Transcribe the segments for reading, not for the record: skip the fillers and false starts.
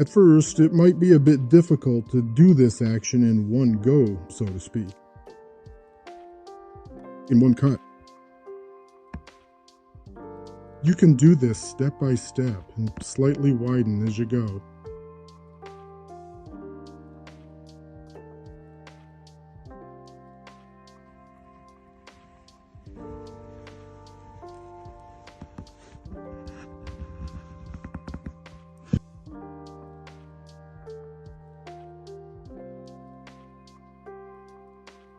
At first, it might be a bit difficult to do this action in one go, so to speak, in one cut. You can do this step by step and slightly widen as you go.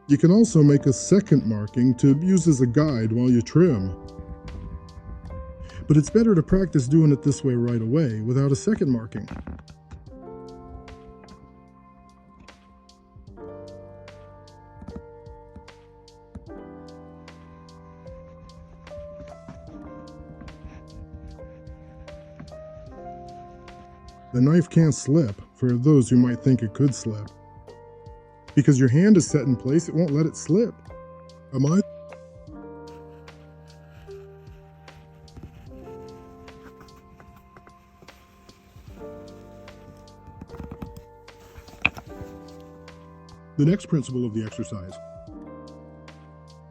You can also make a second marking to use as a guide while you trim. But it's better to practice doing it this way right away without a second marking. The knife can't slip, for those who might think it could slip. Because your hand is set in place, it won't let it slip. Am I? The next principle of the exercise.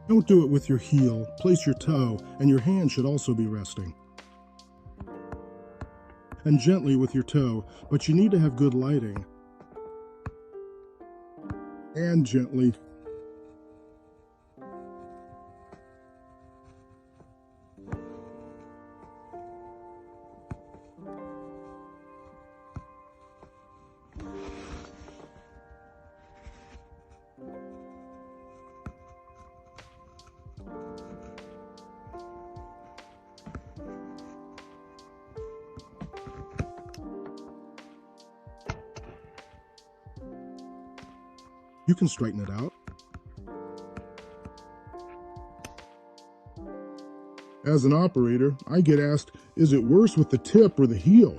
Don't do it with your heel, place your toe, and your hand should also be resting. And gently with your toe, but you need to have good lighting. And gently. You can straighten it out. As an operator, I get asked, is it worse with the tip or the heel?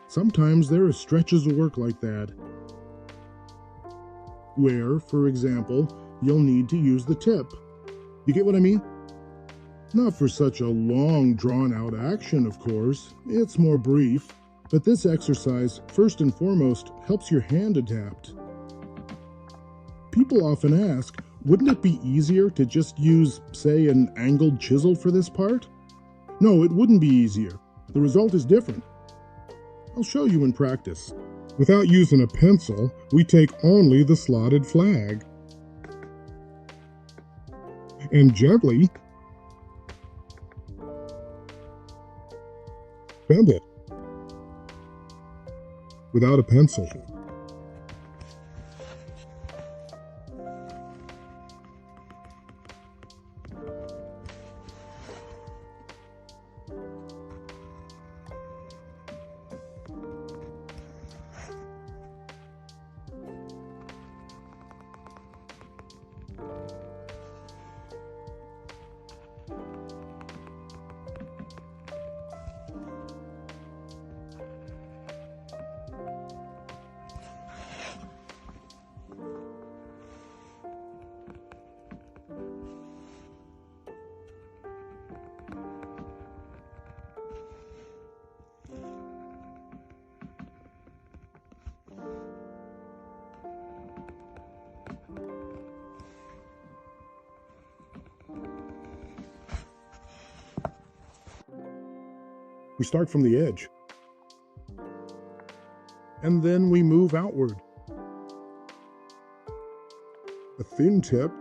Sometimes there are stretches of work like that, where, for example, you'll need to use the tip. You get what I mean? Not for such a long, drawn-out action, of course. It's more brief. But this exercise, first and foremost, helps your hand adapt. People often ask, wouldn't it be easier to just use, say, an angled chisel for this part? No, it wouldn't be easier. The result is different. I'll show you in practice. Without using a pencil, we take only the slotted flag. And gently bend it. Without a pencil. We start from the edge, and then we move outward. A thin tip,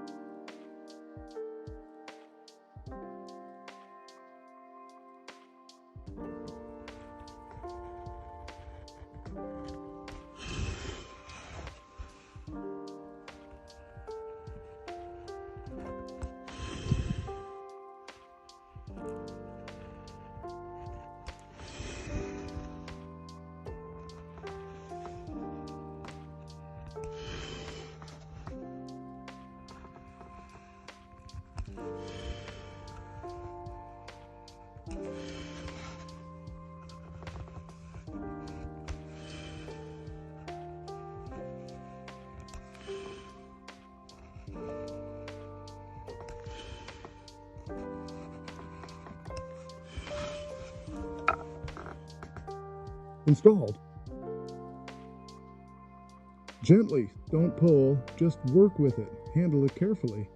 Installed. Gently, don't pull, just work with it. Handle it carefully.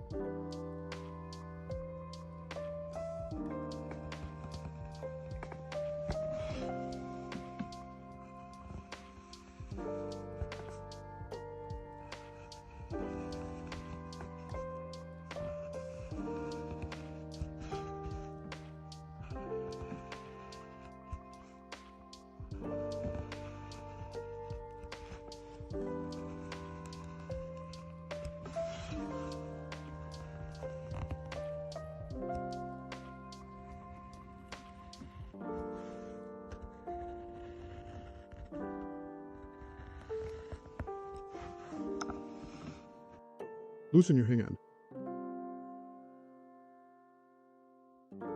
Loosen your hand.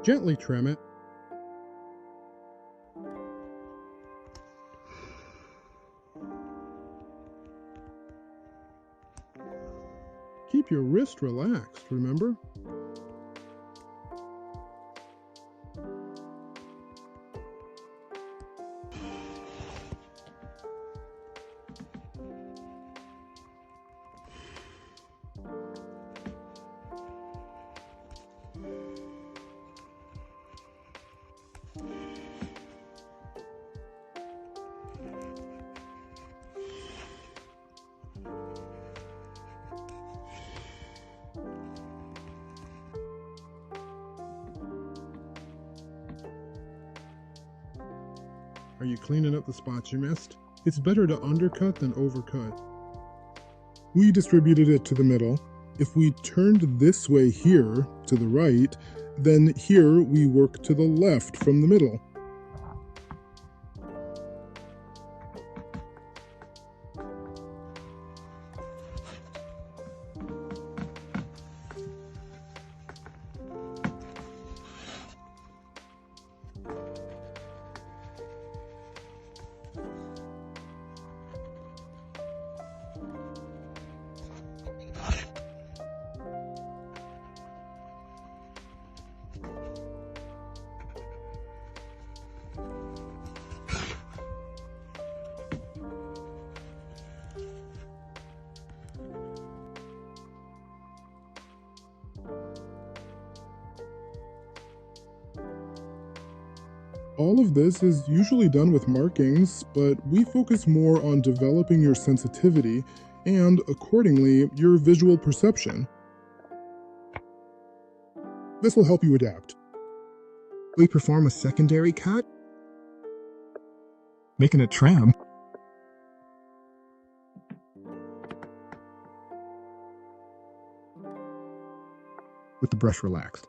Gently trim it. Keep your wrist relaxed, remember? Are you cleaning up the spots you missed? It's better to undercut than overcut. We distributed it to the middle. If we turned this way here, to the right, then here we work to the left from the middle. All of this is usually done with markings, but we focus more on developing your sensitivity and, accordingly, your visual perception. This will help you adapt. We perform a secondary cut, making it trim. With the brush relaxed.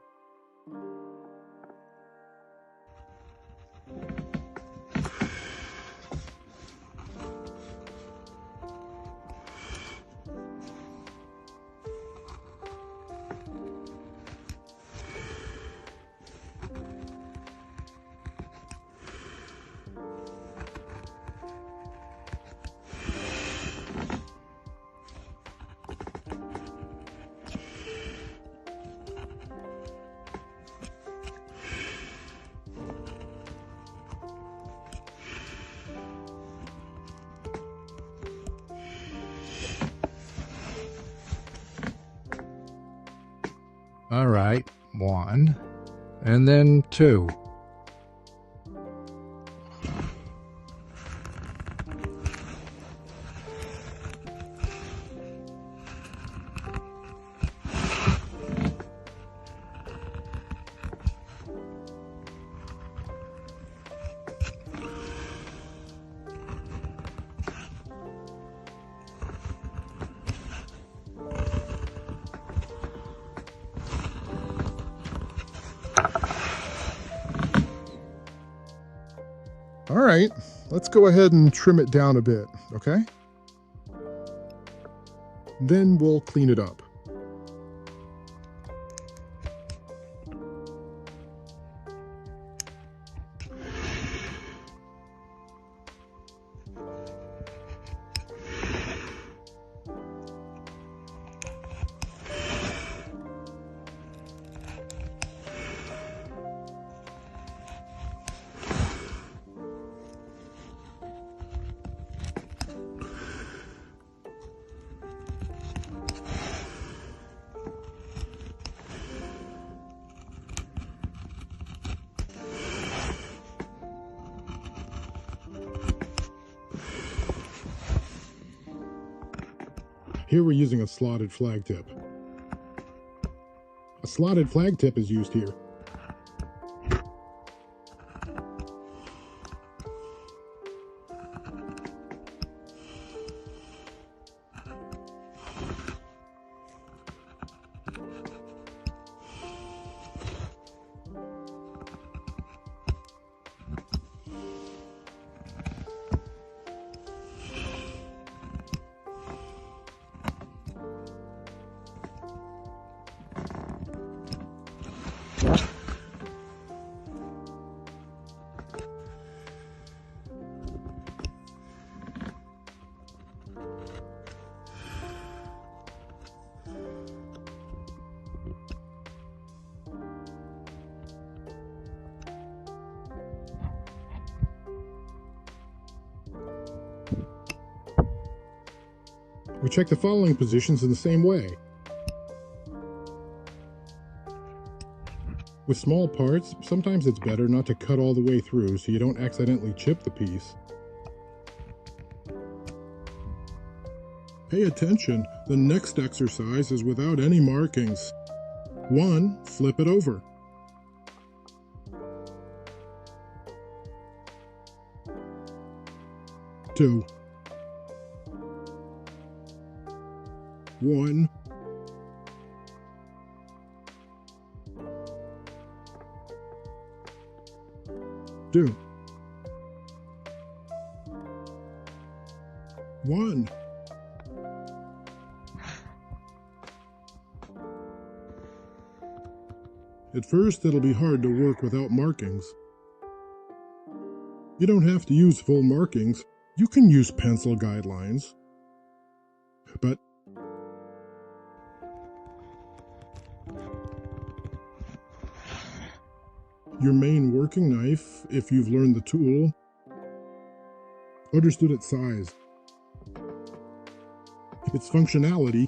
All right, 1, and then 2. All right, let's go ahead and trim it down a bit, okay? Then we'll clean it up. Here we're using a slotted flag tip. A slotted flag tip is used here. We check the following positions in the same way. With small parts, sometimes it's better not to cut all the way through so you don't accidentally chip the piece. Pay attention, the next exercise is without any markings. 1. Flip it over. 2. 1. 2. 1. At first, it'll be hard to work without markings. You don't have to use full markings. You can use pencil guidelines. But your main working knife, if you've learned the tool, understood its size, its functionality,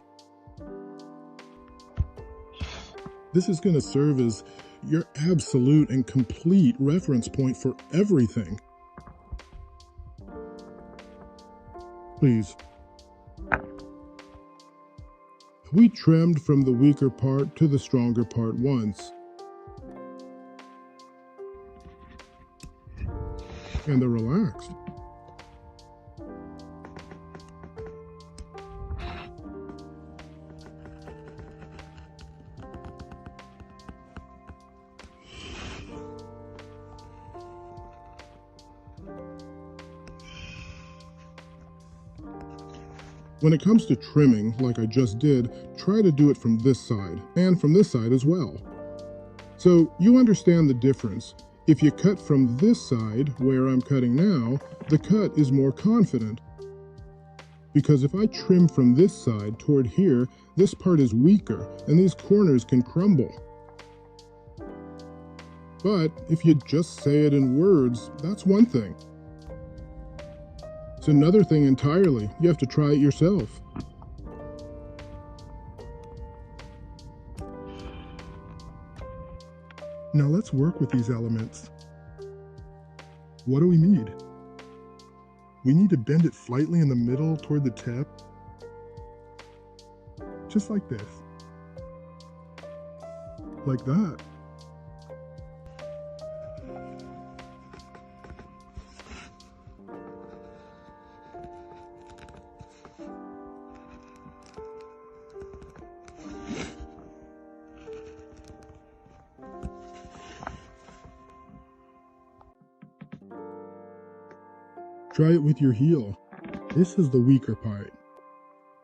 this is going to serve as your absolute and complete reference point for everything. Please. We trimmed from the weaker part to the stronger part once. And they're relaxed. When it comes to trimming, like I just did, try to do it from this side, and from this side as well. So you understand the difference. If you cut from this side, where I'm cutting now, the cut is more confident. Because if I trim from this side toward here, this part is weaker, and these corners can crumble. But if you just say it in words, that's one thing. It's another thing entirely. You have to try it yourself. Now let's work with these elements. What do we need? We need to bend it slightly in the middle toward the tip. Just like this. Like that. Try it with your heel. This is the weaker part.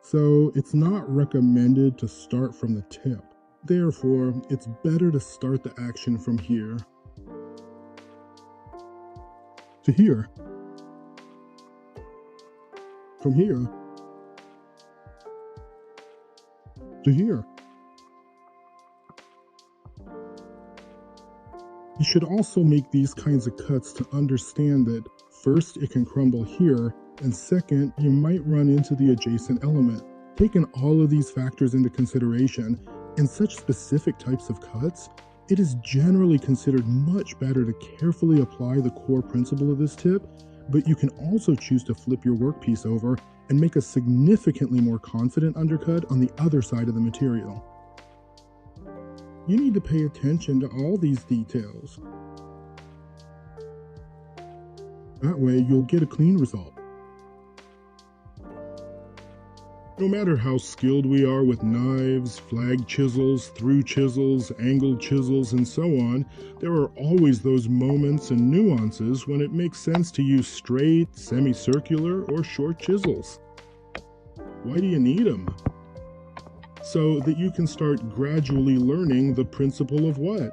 So it's not recommended to start from the tip. Therefore, it's better to start the action from here to here. From here to here. You should also make these kinds of cuts to understand that first, it can crumble here, and second, you might run into the adjacent element. Taking all of these factors into consideration, in such specific types of cuts, it is generally considered much better to carefully apply the core principle of this tip But you can also choose to flip your workpiece over and make a significantly more confident undercut on the other side of the material. You need to pay attention to all these details. That way you'll get a clean result. No matter how skilled we are with knives, flag chisels, through chisels, angled chisels, and so on, there are always those moments and nuances when it makes sense to use straight, semicircular, or short chisels. Why do you need them? So that you can start gradually learning the principle of what?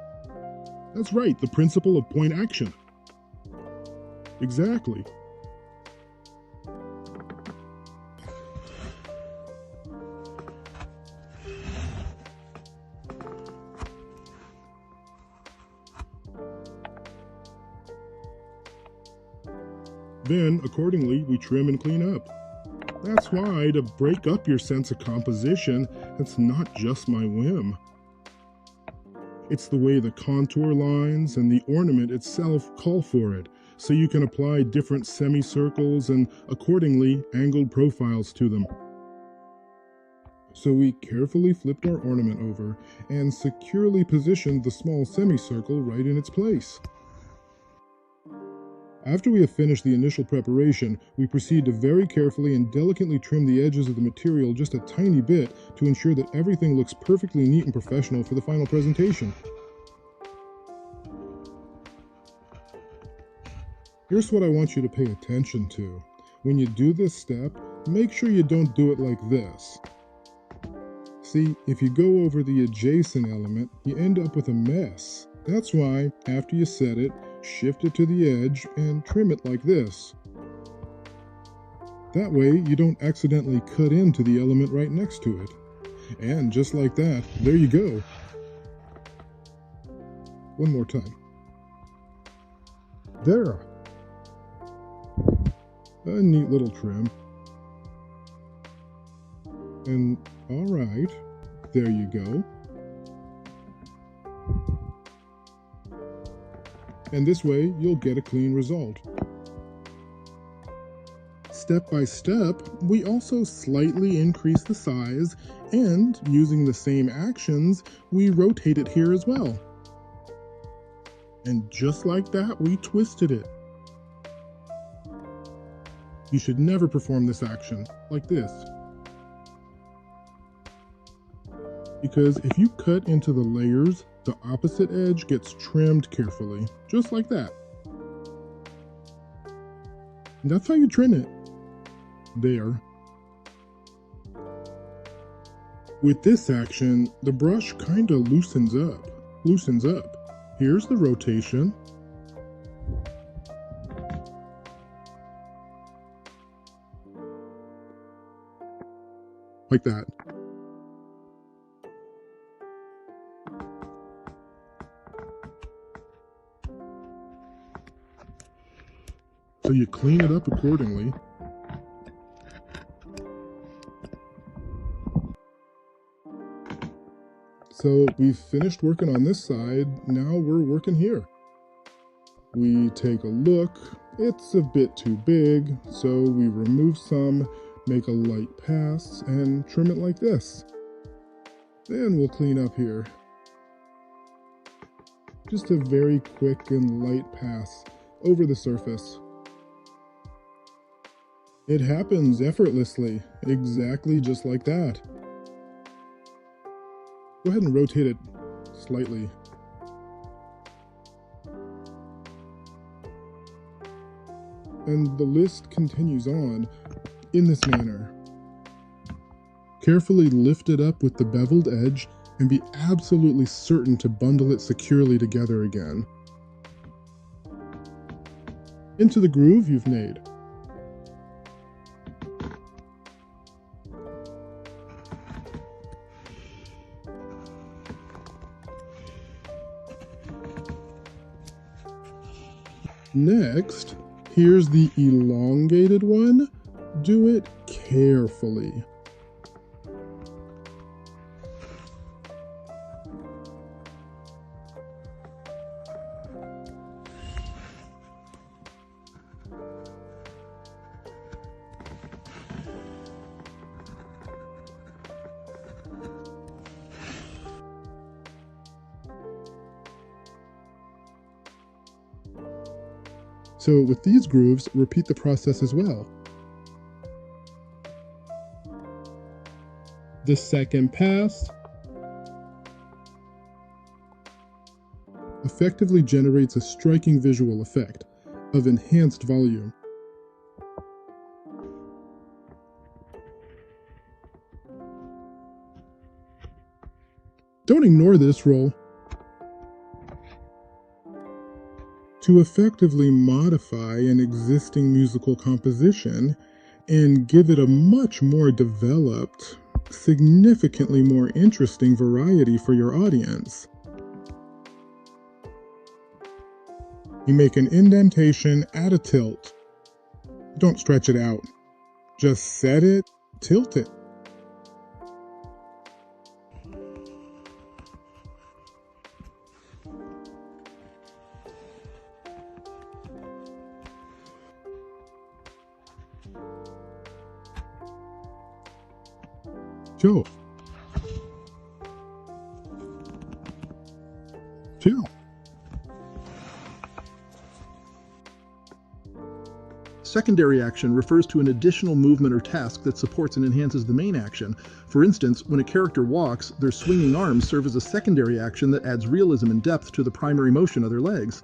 That's right, the principle of point action. Exactly. Then, accordingly, we trim and clean up. That's why, to break up your sense of composition, that's not just my whim. It's the way the contour lines and the ornament itself call for it, so you can apply different semicircles and, accordingly, angled profiles to them. So we carefully flipped our ornament over and securely positioned the small semicircle right in its place. After we have finished the initial preparation, we proceed to very carefully and delicately trim the edges of the material just a tiny bit to ensure that everything looks perfectly neat and professional for the final presentation. Here's what I want you to pay attention to. When you do this step, make sure you don't do it like this. See, if you go over the adjacent element, you end up with a mess. That's why, after you set it, shift it to the edge and trim it like this. That way, you don't accidentally cut into the element right next to it. And just like that, there you go. One more time. There. A neat little trim. And alright, there you go. And this way, you'll get a clean result. Step by step, we also slightly increase the size, and using the same actions, we rotate it here as well. And just like that, we twisted it. You should never perform this action like this. Because if you cut into the layers, the opposite edge gets trimmed carefully, just like that. And that's how you trim it. There. With this action, the brush kinda loosens up. Here's the rotation. Like that. So you clean it up accordingly. So we've finished working on this side, now we're working here. We take a look, it's a bit too big, so we remove some, make a light pass, and trim it like this. Then we'll clean up here. Just a very quick and light pass over the surface. It happens effortlessly, exactly just like that. Go ahead and rotate it slightly. And the list continues on in this manner. Carefully lift it up with the beveled edge and be absolutely certain to bundle it securely together again. Into the groove you've made. Next, here's the elongated one. Do it carefully. So with these grooves, repeat the process as well. The second pass effectively generates a striking visual effect of enhanced volume. Don't ignore this roll. To effectively modify an existing musical composition and give it a much more developed, significantly more interesting variety for your audience. You make an indentation at a tilt. Don't stretch it out. Just set it, tilt it. Chill. Chill. Secondary action refers to an additional movement or task that supports and enhances the main action. For instance, when a character walks, their swinging arms serve as a secondary action that adds realism and depth to the primary motion of their legs.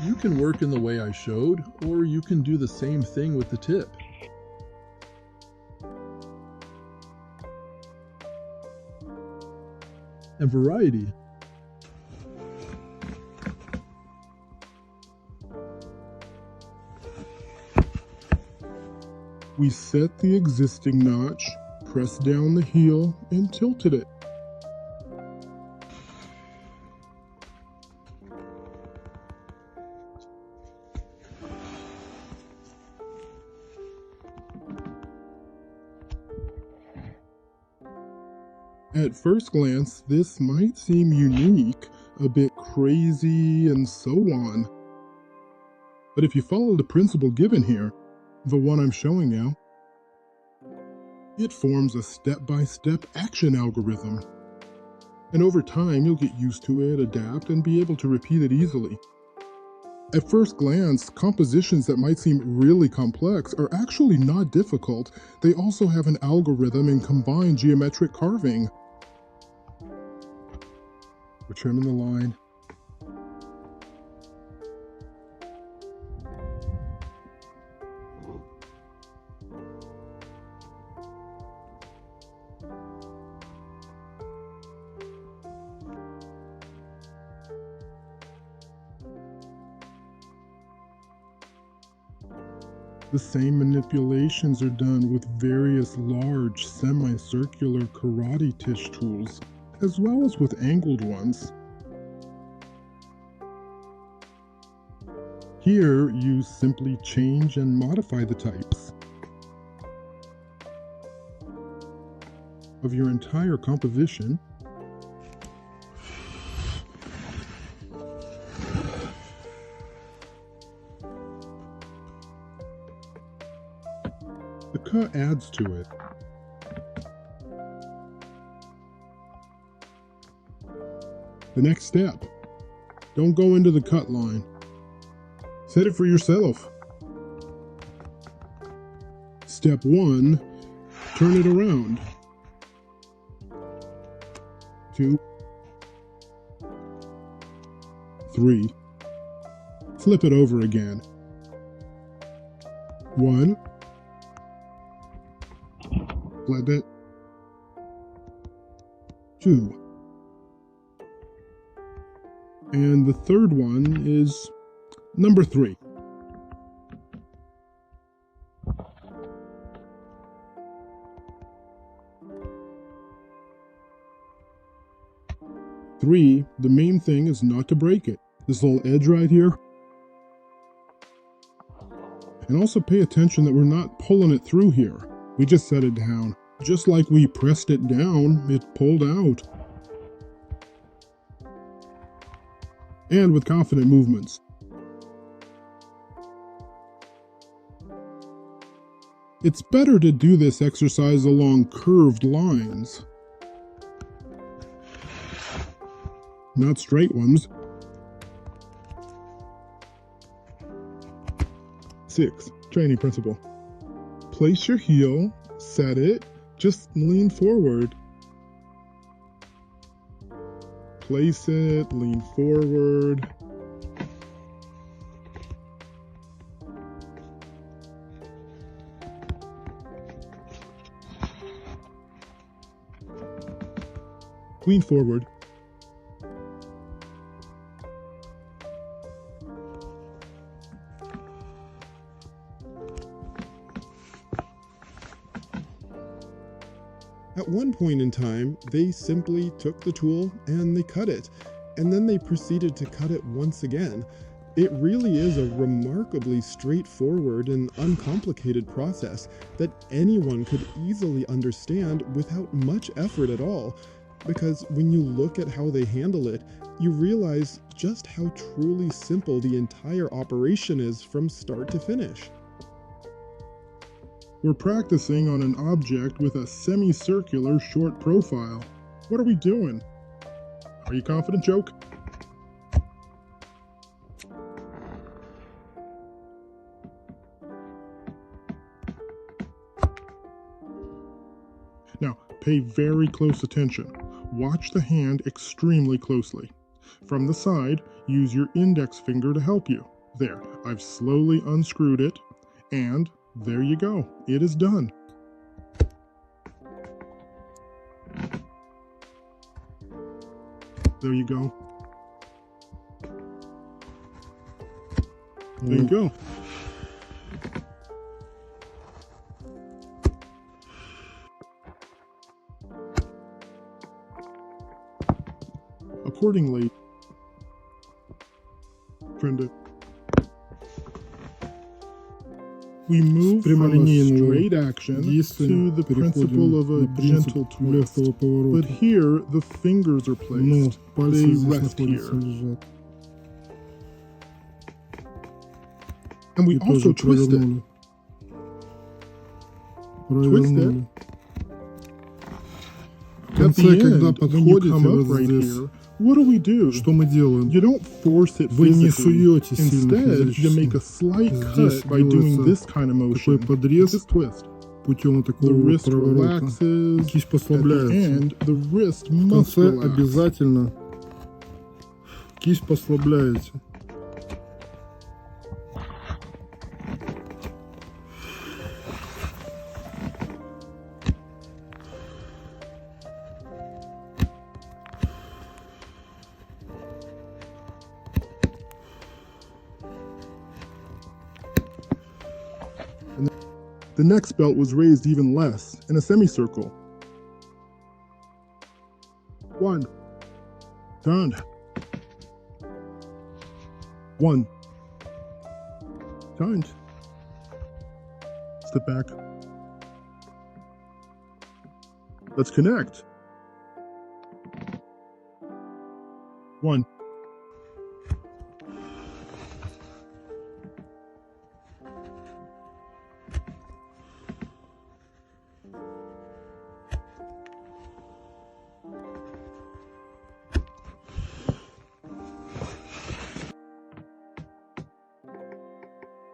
You can work in the way I showed, or you can do the same thing with the tip. And variety. We set the existing notch, pressed down the heel, and tilted it. At first glance, this might seem unique, a bit crazy, and so on. But if you follow the principle given here, the one I'm showing now, it forms a step-by-step action algorithm. And over time, you'll get used to it, adapt, and be able to repeat it easily. At first glance, compositions that might seem really complex are actually not difficult. They also have an algorithm and combine geometric carving. We're trimming the line. The same manipulations are done with various large semicircular karate tish tools, as well as with angled ones. Here, you simply change and modify the types of your entire composition . The cut adds to it. The next step, don't go into the cut line. Set it for yourself. Step 1, turn it around. 2, 3, flip it over again. 1, flip it. 2. And the third one is number 3. The main thing is not to break it. This little edge right here. And also pay attention that we're not pulling it through here. We just set it down. Just like we pressed it down, it pulled out. And with confident movements. It's better to do this exercise along curved lines, not straight ones. 6. Training principle. Place your heel, set it, just lean forward. Place it, lean forward. Lean forward. At one point in time, they simply took the tool and they cut it, and then they proceeded to cut it once again. It really is a remarkably straightforward and uncomplicated process that anyone could easily understand without much effort at all, because when you look at how they handle it, you realize just how truly simple the entire operation is from start to finish. We're practicing on an object with a semicircular short profile. What are we doing? Are you confident, Joke? Now, pay very close attention. Watch the hand extremely closely. From the side, use your index finger to help you. There, I've slowly unscrewed it, and there you go. It is done. There you go. There you go. Accordingly, we move from a straight action to the principle of a gentle twist. But here, the fingers are placed. They rest here. And we also twist it. Twist it. At the end, when you come up right here, what do we do? You don't force it physically. Instead, you make a slight cut by doing this kind of motion. Just twist. The wrist relaxes. At the end, the wrist must relax. Обязательно кисть послабляете. The next belt was raised even less, in a semicircle. 1. Turned. 1. Turned. Step back. Let's connect. 1.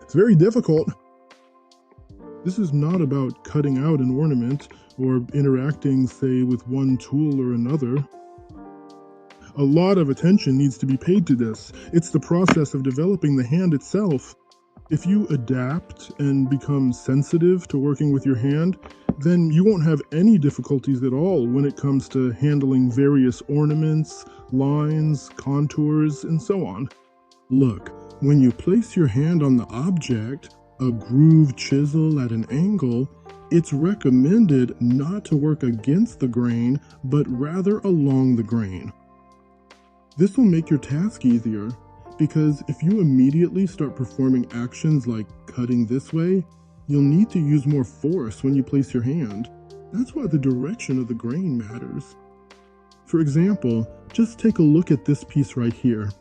It's very difficult. This is not about cutting out an ornament or interacting, say, with one tool or another. A lot of attention needs to be paid to this. It's the process of developing the hand itself. If you adapt and become sensitive to working with your hand, then you won't have any difficulties at all when it comes to handling various ornaments, lines, contours, and so on. Look, when you place your hand on the object, a grooved chisel at an angle, it's recommended not to work against the grain, but rather along the grain. This will make your task easier, because if you immediately start performing actions like cutting this way, you'll need to use more force when you place your hand. That's why the direction of the grain matters. For example, just take a look at this piece right here.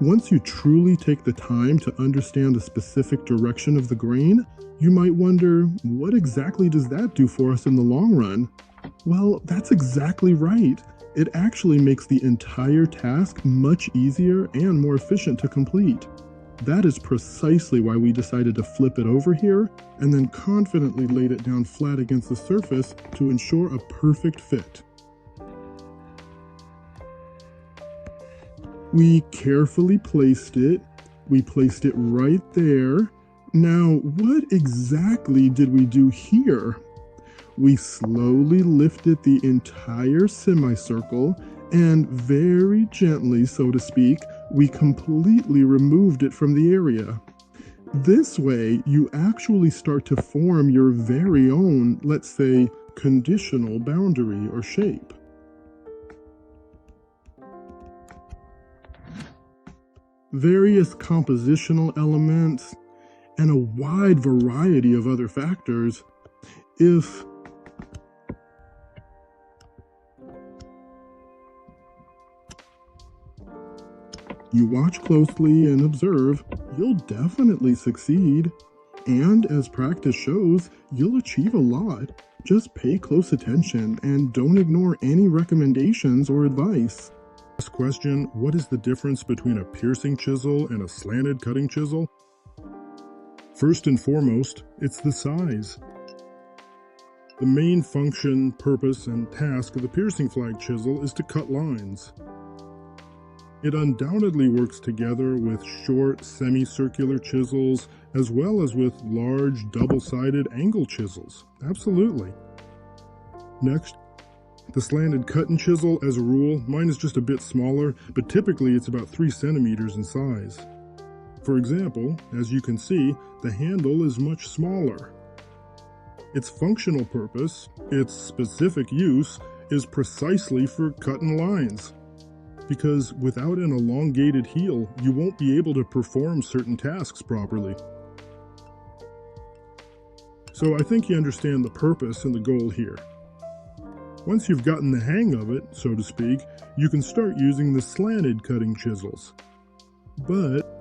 Once you truly take the time to understand the specific direction of the grain, you might wonder, what exactly does that do for us in the long run? Well, that's exactly right. It actually makes the entire task much easier and more efficient to complete. That is precisely why we decided to flip it over here and then confidently laid it down flat against the surface to ensure a perfect fit. We carefully placed it. We placed it right there. Now, what exactly did we do here? We slowly lifted the entire semicircle and very gently, so to speak, we completely removed it from the area. This way, you actually start to form your very own, let's say, conditional boundary or shape. Various compositional elements, and a wide variety of other factors. If you watch closely and observe, you'll definitely succeed. And as practice shows, you'll achieve a lot. Just pay close attention and don't ignore any recommendations or advice. Last question, what is the difference between a piercing chisel and a slanted cutting chisel? First and foremost, it's the size. The main function, purpose, and task of the piercing flag chisel is to cut lines. It undoubtedly works together with short, semicircular chisels, as well as with large, double-sided angle chisels. Absolutely. Next, the slanted cut and chisel, as a rule, mine is just a bit smaller, but typically it's about 3 centimeters in size. For example, as you can see, the handle is much smaller. Its functional purpose, its specific use, is precisely for cutting lines. Because without an elongated heel, you won't be able to perform certain tasks properly. So I think you understand the purpose and the goal here. Once you've gotten the hang of it, so to speak, you can start using the slanted cutting chisels. But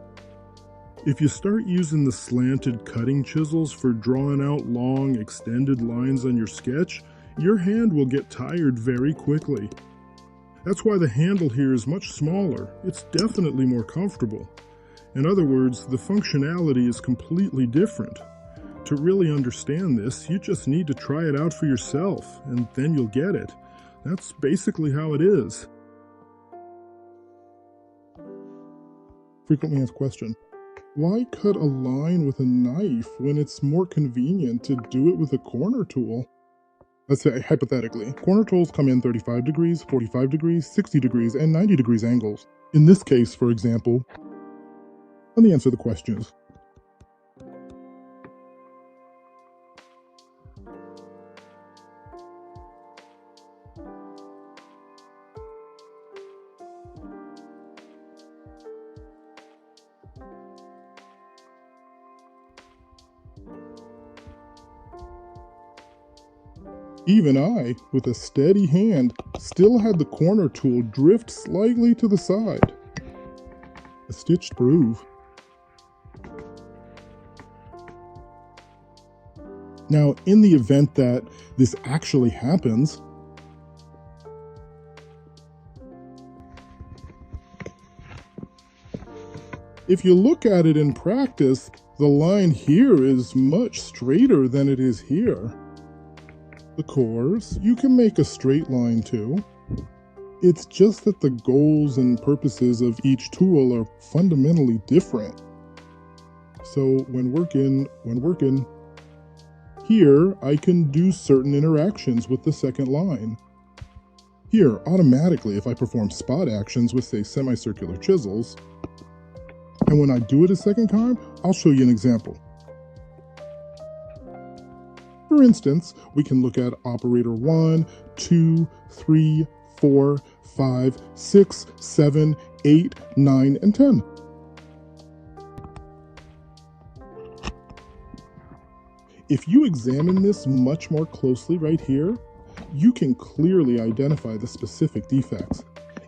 if you start using the slanted cutting chisels for drawing out long, extended lines on your sketch, your hand will get tired very quickly. That's why the handle here is much smaller. It's definitely more comfortable. In other words, the functionality is completely different. To really understand this, you just need to try it out for yourself, and then you'll get it. That's basically how it is. Frequently asked question. Why cut a line with a knife when it's more convenient to do it with a corner tool? Let's say, hypothetically, corner tools come in 35 degrees, 45 degrees, 60 degrees, and 90 degrees angles. In this case, for example, let me answer the questions. Even I, with a steady hand, still had the corner tool drift slightly to the side. A stitched groove. Now, in the event that this actually happens, if you look at it in practice, the line here is much straighter than it is here. Of course, you can make a straight line too. It's just that the goals and purposes of each tool are fundamentally different. So when working, here I can do certain interactions with the second line. Here, automatically, if I perform spot actions with, say, semicircular chisels, and when I do it a second time, I'll show you an example. For instance, we can look at operator 1, 2, 3, 4, 5, 6, 7, 8, 9, and 10. If you examine this much more closely right here, you can clearly identify the specific defects.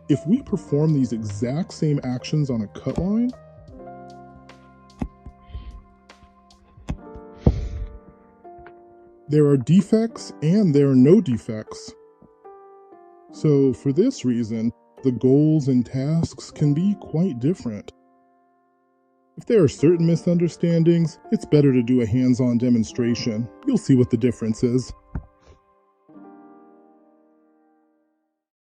If we perform these exact same actions on a cut line, there are defects and there are no defects. So for this reason, the goals and tasks can be quite different. If there are certain misunderstandings, it's better to do a hands-on demonstration. You'll see what the difference is.